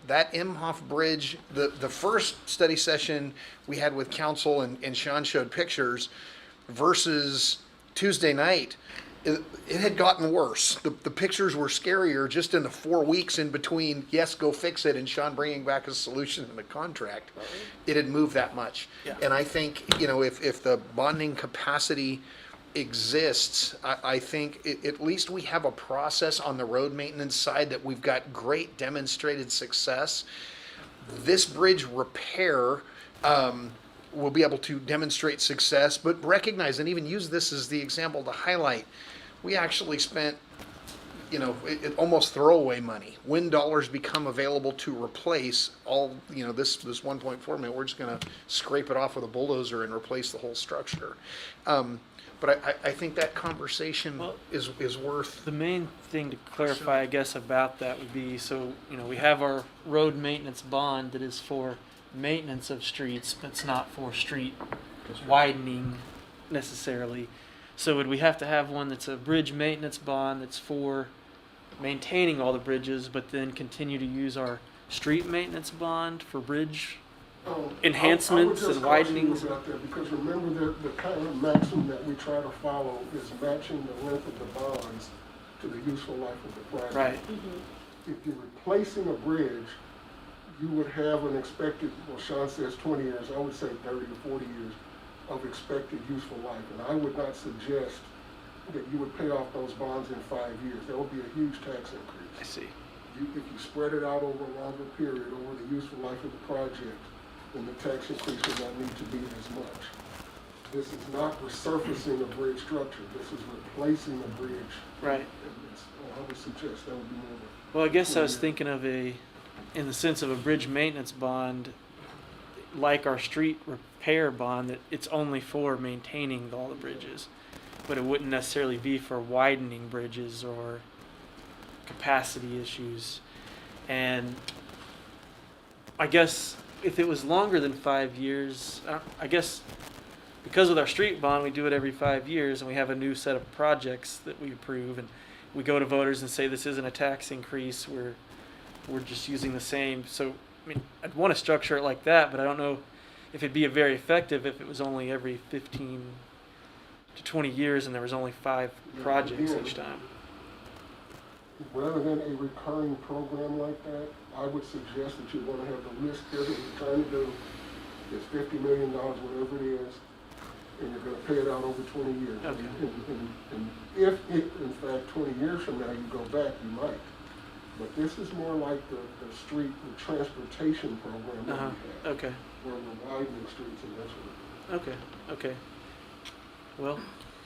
That Imhof Bridge, the first study session we had with council, and Sean showed pictures, versus Tuesday night, it had gotten worse. The pictures were scarier just in the 4 weeks in between, yes, go fix it, and Sean bringing back a solution and a contract. It had moved that much. Yeah. And I think, if the bonding capacity exists, I think at least we have a process on the road maintenance side that we've got great demonstrated success. This bridge repair, we'll be able to demonstrate success, but recognize and even use this as the example to highlight, we actually spent, almost throwaway money. When dollars become available to replace all, this 1.4 million, we're just gonna scrape it off with a bulldozer and replace the whole structure. But I think that conversation Well, is worth. the main thing to clarify, I guess, about that would be, so, we have our road maintenance bond that is for maintenance of streets, but it's not for street widening necessarily. So would we have to have one that's a bridge maintenance bond that's for maintaining all the bridges, but then continue to use our street maintenance bond for bridge enhancements and widenings? I would just caution you about that, because remember that the kind of maxim that we try to follow is matching the length of the bonds to the useful life of the project. Right. If you're replacing a bridge, you would have an expected, well, Sean says 20 years, I would say 30 to 40 years of expected useful life. And I would not suggest that you would pay off those bonds in 5 years. That would be a huge tax increase. I see. If you spread it out over a longer period, over the useful life of the project, then the tax increase would not need to be as much. This is not resurfacing a bridge structure. This is replacing a bridge. Right. I would suggest that would be more. Well, I guess I was thinking of in the sense of a bridge maintenance bond, like our street repair bond, that it's only for maintaining all the bridges, but it wouldn't necessarily be for widening bridges or capacity issues. And I guess if it was longer than 5 years, I guess because with our street bond, we do it every 5 years, and we have a new set of projects that we approve, and we go to voters and say this isn't a tax increase, we're just using the same. So, I mean, I'd want to structure it like that, but I don't know if it'd be very effective if it was only every 15 to 20 years and there was only 5 projects each time. Rather than a recurring program like that, I would suggest that you want to have the list here that you're trying to do. It's $50 million, whatever it is, and you're going to pay it out over 20 years. Okay. And if, in fact, 20 years from now you go back, you might. But this is more like the transportation program that we have, Okay. where we're widening streets and that sort of thing. Okay. Well,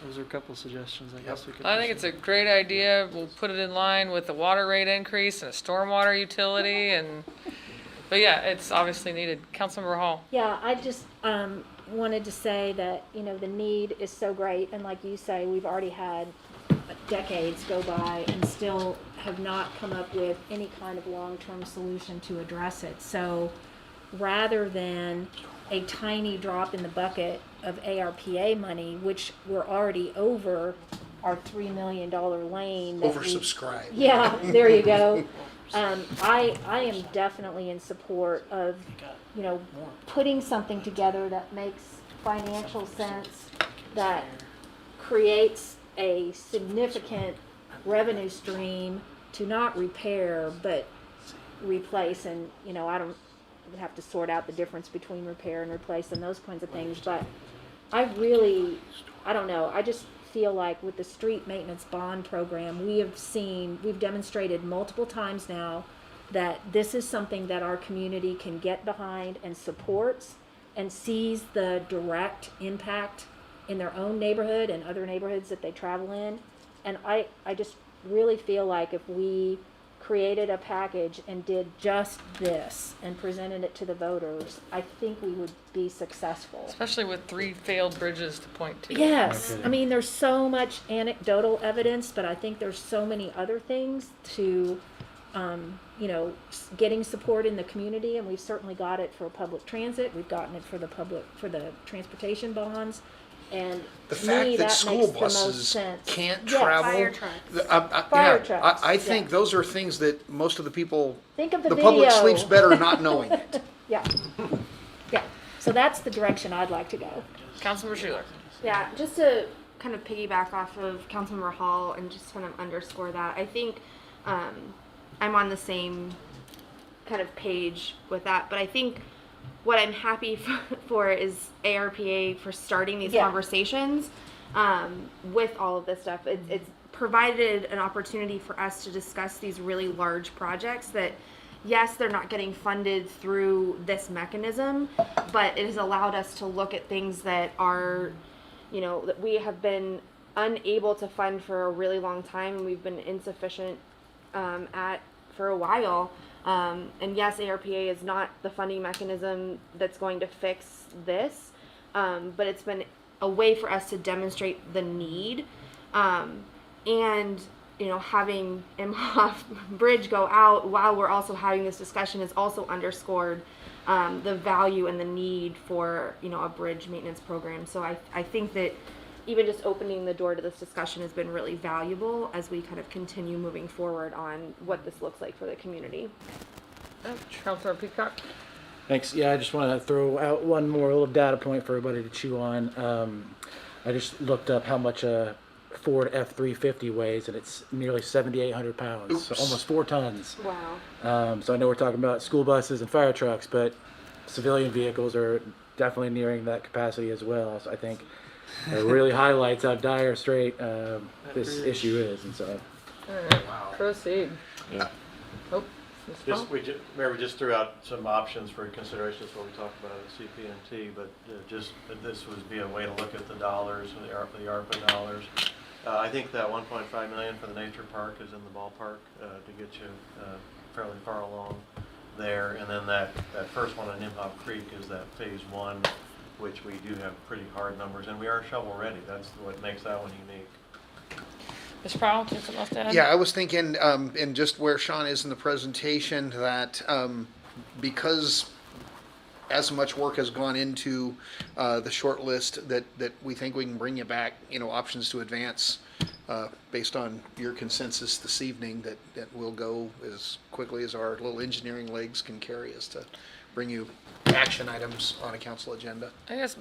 those are a couple of suggestions. I guess we could. I think it's a great idea. We'll put it in line with the water rate increase and a stormwater utility but yeah, it's obviously needed. Councilmember Hall. Yeah, I just wanted to say that, you know, the need is so great, and like you say, we've already had decades go by and still have not come up with any kind of long-term solution to address it. So rather than a tiny drop in the bucket of ARPA money, which we're already over our $3 million lane. that we- Oversubscribed. Yeah, there you go. I am definitely in support of, you know, putting something together that makes financial sense, that creates a significant revenue stream to not repair, but replace. And, you know, I don't have to sort out the difference between repair and replace and those kinds of things, but I don't know, I just feel like with the street maintenance bond program, we've demonstrated multiple times now that this is something that our community can get behind and supports and sees the direct impact in their own neighborhood and other neighborhoods that they travel in. And I just really feel like if we created a package and did just this and presented it to the voters, I think we would be successful. Especially with 3 failed bridges to point to. Yes, I mean, there's so much anecdotal evidence, but I think there's so many other things to, you know, getting support in the community, and we've certainly got it for public transit, we've gotten it for the transportation bonds, and The to fact me, that that school makes the most buses sense. can't Yes. travel. Fire trucks. Fire Yeah, trucks, I think yeah. those are things that most of the people, Think of the public video. sleeps better not knowing it. Yeah, yeah, so that's the direction I'd like to go. Councilmember Schuler. Yeah, just to kind of piggyback off of Councilmember Hall and just kind of underscore that, I think I'm on the same kind of page with that, but I think what I'm happy for is ARPA for starting these Yeah. conversations with all of this stuff. It's provided an opportunity for us to discuss these really large projects that, yes, they're not getting funded through this mechanism, but it has allowed us to look at things that are, you know, that we have been unable to fund for a really long time, and we've been insufficient at for a while. And yes, ARPA is not the funding mechanism that's going to fix this, but it's been a way for us to demonstrate the need. And, you know, having Imhof Bridge go out while we're also having this discussion has also underscored the value and the need for, you know, a bridge maintenance program. So I think that even just opening the door to this discussion has been really valuable as we kind of continue moving forward on what this looks like for the community. Councilor Peacock. Thanks. Yeah, I just want to throw out one more little data point for everybody to chew on. I just looked up how much a Ford F-350 weighs, and it's nearly 7,800 pounds, so almost 4 tons. Wow. So I know we're talking about school buses and fire trucks, but civilian vehicles are definitely nearing that capacity as well. So I think it really highlights how dire straight this issue is, and so. Proceed. Yeah. Oh, Ms. Hall? Remember, just threw out some options for consideration. That's what we talked about at CP&T, but just that this would be a way to look at the dollars, the ARPA dollars. I think that 1.5 million for the nature park is in the ballpark to get you fairly far along there. And then that first one on Imhof Creek is that phase 1, which we do have pretty hard numbers, and we are shovel ready. That's what makes that one unique. Ms. Prowl, do you have something else to add? Yeah, I was thinking, and just where Sean is in the presentation, that because as much work has gone into the short list, that we think we can bring you back, you know, options to advance based on your consensus this evening, that we'll go as quickly as our little engineering legs can carry us to bring you action items on a council agenda. I guess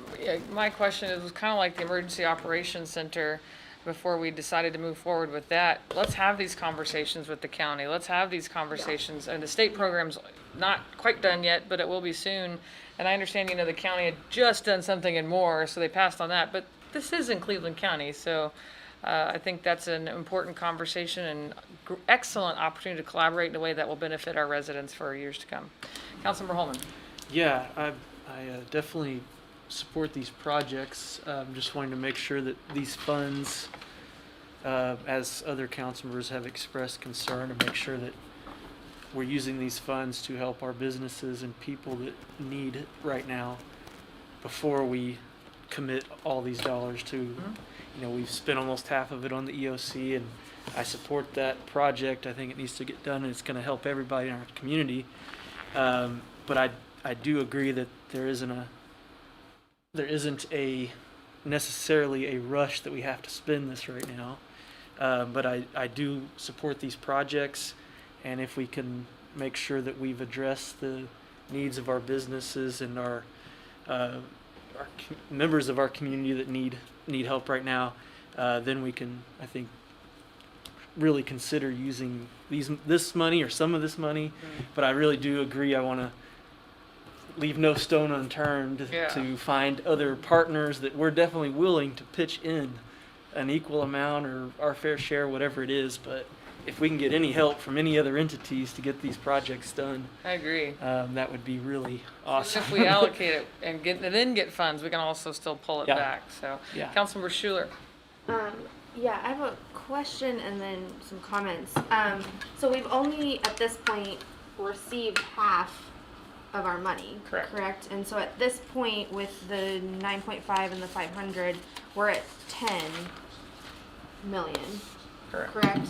my question is, was kind of like the Emergency Operations Center. Before we decided to move forward with that, let's have these conversations with the county. Let's have these conversations. And the state program's not quite done yet, but it will be soon. And I understand, the county had just done something in Moore, so they passed on that. But this is in Cleveland County, so I think that's an important conversation and excellent opportunity to collaborate in a way that will benefit our residents for years to come. Councilmember Holman. Yeah, I definitely support these projects. Just wanting to make sure that these funds, as other council members have expressed concern, to make sure that we're using these funds to help our businesses and people that need it right now before we commit all these dollars to, we've spent almost half of it on the EOC, and I support that project. I think it needs to get done, and it's going to help everybody in our community. But I do agree that there isn't necessarily a rush that we have to spend this right now. But I do support these projects, and if we can make sure that we've addressed the needs of our businesses and our members of our community that need help right now, then we can, I think, really consider using this money or some of this money. But I really do agree. I want to leave no stone unturned to find other partners that we're definitely willing to pitch in an equal amount or our fair share, whatever it is. But if we can get any help from any other entities to get these projects done, I agree. That would be really awesome. If we allocate it and then get funds, we can also still pull it back. So, Councilmember Schuler. Yeah, I have a question and then some comments. So we've only at this point received half of our money, correct? And so at this point, with the 9.5 and the 500, we're at 10 million, correct?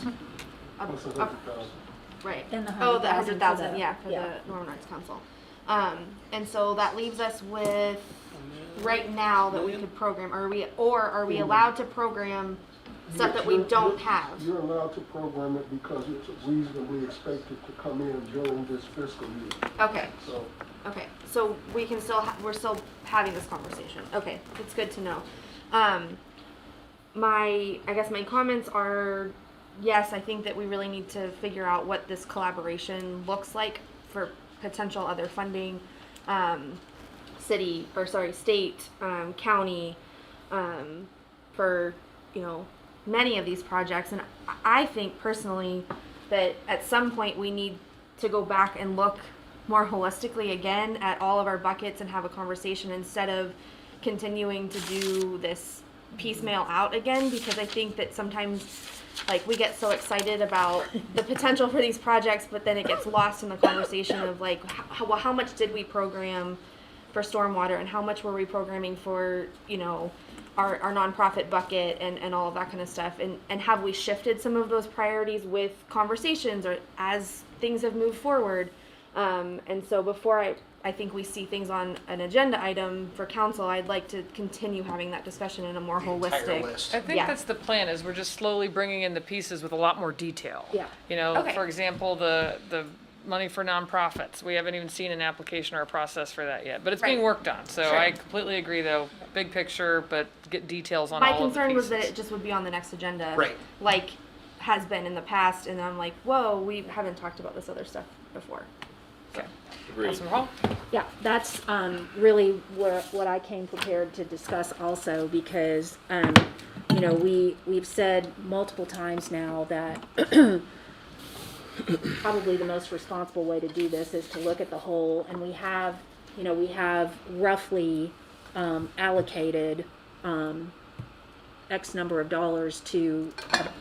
Plus 100,000. Right. And the the 100,000 100,000, for the Northern Arts Council. And so that leaves us with right now that we could program. Are we allowed to program stuff that we don't have? You're allowed to program it because it's reasonably expected to come in during this fiscal year. Okay. So we can still we're still having this conversation. Okay, it's good to know. I guess my comments are, yes, I think that we really need to figure out what this collaboration looks like for potential other funding, state, county, for many of these projects. And I think personally that at some point we need to go back and look more holistically again at all of our buckets and have a conversation instead of continuing to do this piecemeal out again, because I think that sometimes we get so excited about the potential for these projects, but then it gets lost in the conversation of how much did we program for stormwater and how much were we programming for our nonprofit bucket and all of that kind of stuff, and have we shifted some of those priorities with conversations or as things have moved forward. And so before I think we see things on an agenda item for council, I'd like to continue having that discussion in a more holistic. I think that's the plan, is we're just slowly bringing in the pieces with a lot more detail. Yeah. For example, the money for nonprofits. We haven't even seen an application or a process for that yet, but it's being worked on. So I completely agree, though. Big picture, but get details on all of the pieces. My concern was that it just would be on the next agenda. Right. Like has been in the past, and I'm like, whoa, we haven't talked about this other stuff before. Okay. Councilmember Hall? Yeah, that's really what I came prepared to discuss also, because we've said multiple times now that probably the most responsible way to do this is to look at the whole, and we have roughly allocated X number of dollars to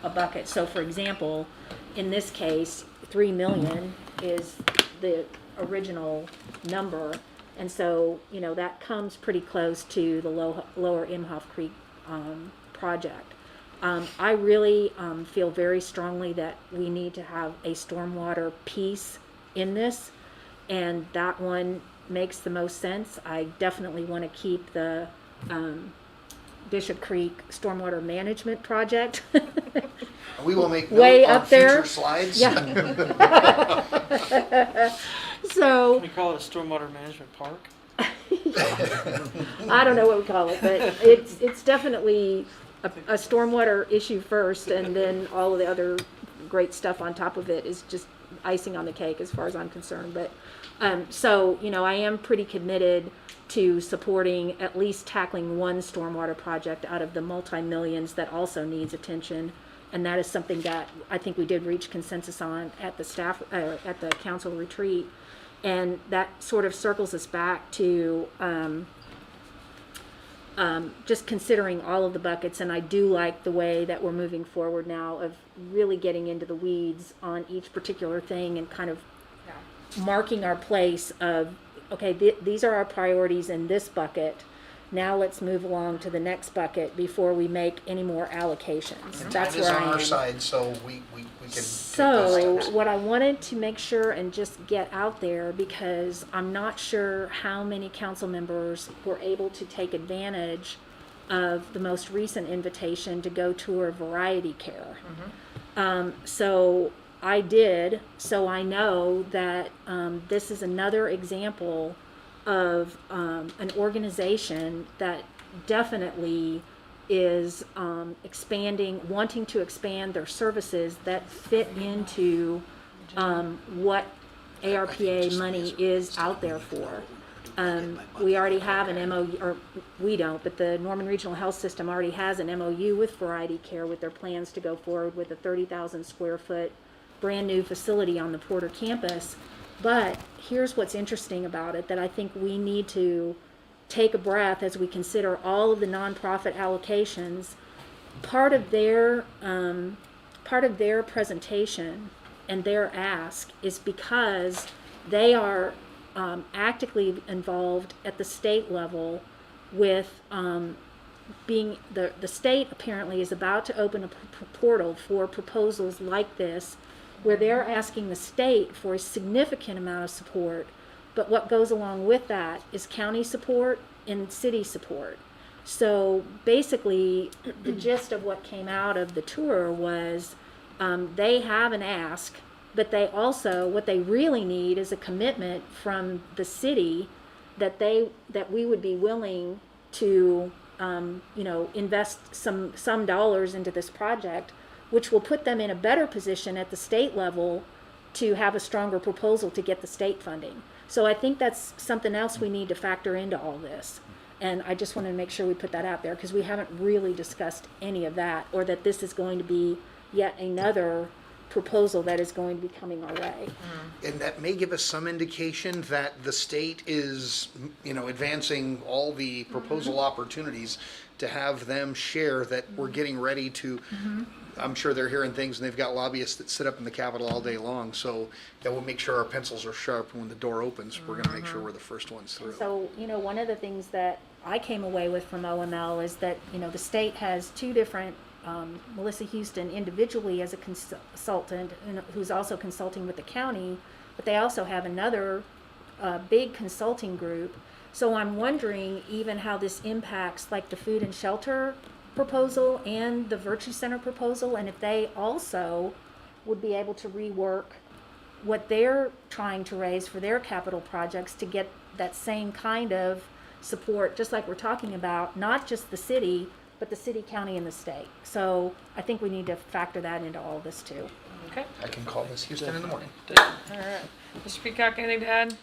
a bucket. So for example, in this case, 3 million is the original number, and so that comes pretty close to the lower Imhof Creek project. I really feel very strongly that we need to have a stormwater piece in this, and that one makes the most sense. I definitely want to keep the Bishop Creek stormwater management project We will make way note on up there. future slides. Yeah. So, Can we call it a stormwater management park? I don't know what we call it, but it's definitely a stormwater issue first, and then all of the other great stuff on top of it is just icing on the cake as far as I'm concerned. But so, you know, I am pretty committed to supporting at least tackling one stormwater project out of the multi-millions that also needs attention. And that is something that I think we did reach consensus on at the at the council retreat. And that sort of circles us back to just considering all of the buckets. And I do like the way that we're moving forward now of really getting into the weeds on each particular thing and kind of marking our place of, okay, these are our priorities in this bucket. Now let's move along to the next bucket before we make any more allocations. And That's time is where on I our am. side, so we can take those So steps. what I wanted to make sure and just get out there, because I'm not sure how many council members were able to take advantage of the most recent invitation to go tour Variety Care. So I did, so I know that this is another example of an organization that definitely is wanting to expand their services that fit into what ARPA money is out there for. We already have an MOU, or we don't, but the Norman Regional Health System already has an MOU with Variety Care with their plans to go forward with a 30,000 square foot brand new facility on the Porter campus. But here's what's interesting about it that I think we need to take a breath as we consider all of the nonprofit allocations. Part of their presentation and their ask is because they are actively involved at the state level with being the state apparently is about to open a portal for proposals like this, where they're asking the state for a significant amount of support, but what goes along with that is county support and city support. So basically, the gist of what came out of the tour was they have an ask, but they also, what they really need is a commitment from the city that we would be willing to invest some dollars into this project, which will put them in a better position at the state level to have a stronger proposal to get the state funding. So I think that's something else we need to factor into all this. And I just want to make sure we put that out there because we haven't really discussed any of that, or that this is going to be yet another proposal that is going to be coming our way. And that may give us some indication that the state is, advancing all the proposal opportunities to have them share that we're getting ready to. I'm sure they're hearing things, and they've got lobbyists that sit up in the Capitol all day long, so that we'll make sure our pencils are sharp. And when the door opens, we're gonna make sure we're the first ones through. So, one of the things that I came away with from OML is that, the state has two different, Melissa Houston individually as a consultant, who's also consulting with the county, but they also have another big consulting group. So I'm wondering even how this impacts like the food and shelter proposal and the Virtue Center proposal, and if they also would be able to rework what they're trying to raise for their capital projects to get that same kind of support, just like we're talking about, not just the city, but the city, county, and the state. So I think we need to factor that into all of this too. Okay, I can call Miss Houston in the morning. all right. Mr. Peacock, anything to add?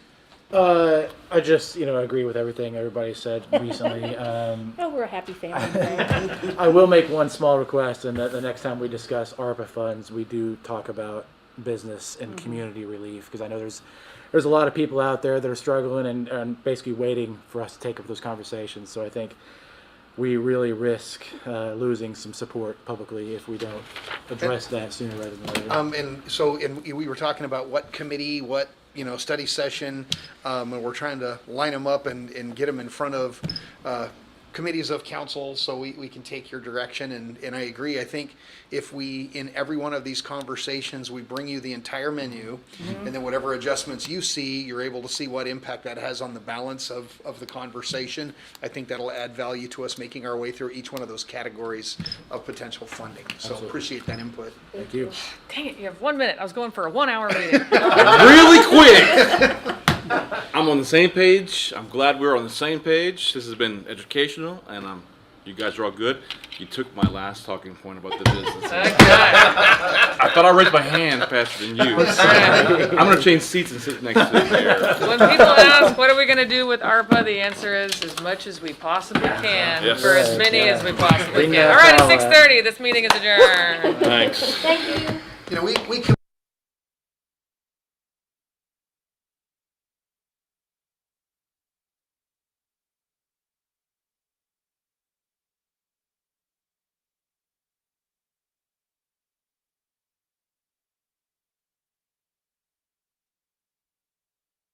I just, agree with everything everybody said recently. Oh, we're a happy family. I will make one small request, and that the next time we discuss ARPA funds, we do talk about business and community relief, because I know there's a lot of people out there that are struggling and basically waiting for us to take up those conversations. So I think we really risk losing some support publicly if we don't address that sooner rather than later. And we were talking about what committee, what study session, and we're trying to line them up and get them in front of committees of council so we can take your direction. And I agree. I think if we, in every one of these conversations, we bring you the entire menu, and then whatever adjustments you see, you're able to see what impact that has on the balance of the conversation. I think that'll add value to us making our way through each one of those categories of potential funding. So appreciate that input. Thank you. Dang it, you have 1 minute. I was going for a 1 hour meeting. Really quick. I'm on the same page. I'm glad we're on the same page. This has been educational, and you guys are all good. You took my last talking point about the business. Okay. I thought I raised my hand faster than you. I'm gonna change seats and sit next to the mayor. When people ask, what are we gonna do with ARPA, the answer is as much as we possibly can, Yes. for as many as we possibly Bring can. that All right, it's power. 6:30. This meeting is adjourned. Thanks. Thank you. You know, we